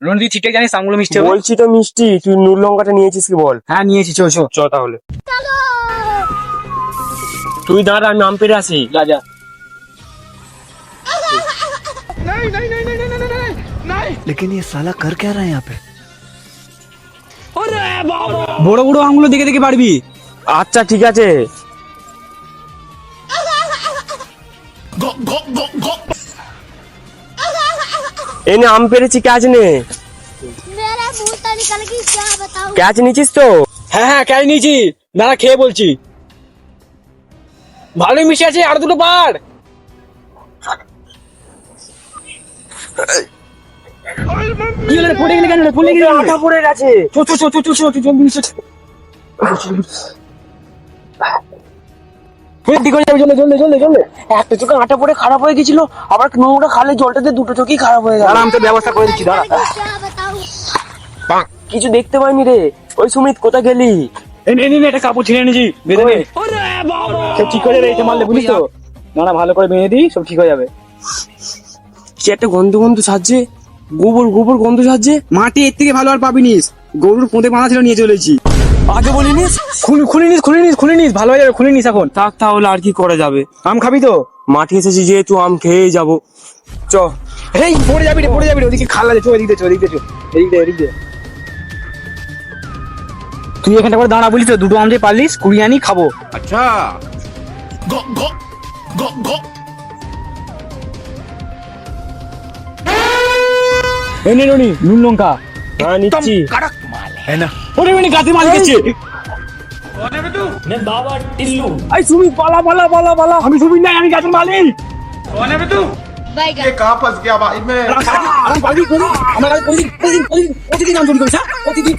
রণদি ঠিকঠাক জানিস আমগুলো মিষ্টি হবে? বলছি তো মিষ্টি, তুই নুন লঙ্কাটা নিয়েছিস কি বল? হ্যাঁ নিয়েছি, চো চো চ তাহলে তুই দাঁড়া, আমি আম পেড়ে আসি। যা যা। लेकिन ये साला कर क्या रहा है यहाँ पे? বড় বড় আমগুলো দেখে দেখে পারবি। আচ্ছা ঠিক আছে। এনে আম পেরেছি, ক্যাচ নে। मेरा मुंह तो निकल गई, क्या बताऊं। ক্যাচ নিয়েছিস তো? হ্যাঁ হ্যাঁ ক্যারি নিয়েছি, দাঁড়া খেয়ে বলছি। ভালোই মিশে আছে, আর দুটো পার। কি হলো রে, পড়ে গেলি কেন রে? পড়ে গেলি আটা পড়ে গেছে। চো চো চো চো চো চো, তুই জলদি মিশে। একটা চোখে আটা পড়ে খারাপ হয়ে গেছিল, আবার নোংরা খালে জলটাতে দুটো চোখই খারাপ হয়ে গেল। দাঁড়া, আমি তো ব্যবস্থা করে দিচ্ছি, দাঁড়া। क्या बताऊं। কিছু দেখতে পাইনি রে। ওই সুমিত কোথায় গেলি? এনে একটা কাপড় ছিঁড়ে এনেছি, বেঁধে নে। সব ঠিক হয়ে যাবে, এইটা মারলে বুঝিস তো। দাঁড়া ভালো করে বেঁধে দিই, সব ঠিক হয়ে যাবে। সে একটা গন্ধ গন্ধ ছাড়ছে, গোবর গোবর গন্ধ ছাড়ছে। মাটি এর থেকে ভালো আর পাবিনিস। গরুর পোঁতে বাঁধা ছিল, নিয়ে চলেছি। আগে বলিনিস? খুলে নিস, ভালো হয়ে যাবে, খুলে নিস এখন। থাক তাহলে, আর কি করা যাবে। আম খাবি তো? মাঠে এসেছি যেহেতু আম খেয়ে যাব। চ। এই পড়ে যাবি রে, পড়ে যাবি রে, ওদিকে খাল আছে, চো এদিক দিয়ে, চো এদিক দিয়ে, চো এদিক দিয়ে, এদিক দিয়ে। তুই এখানটা করে দাঁড়া, বলিস তো, দুটো আম যে পারলিস কুড়িয়ে আনি খাবো। अच्छा এনে রনি নুন লঙ্কা। হ্যাঁ নিচ্ছি। कड़क माल है ना। ওরে মানে গাছে মাল গেছে। এই সুমিত, পালা পালা পালা পালা। আমি সুমিত নাই, আমি গাছের মালিক। बैगन। ये कहाँ फंस गया भाई मैं। আমি পালি করি, আমার কাছে প্রতিদিন নাম চুরি করিস, হ্যাঁ? প্রতিদিন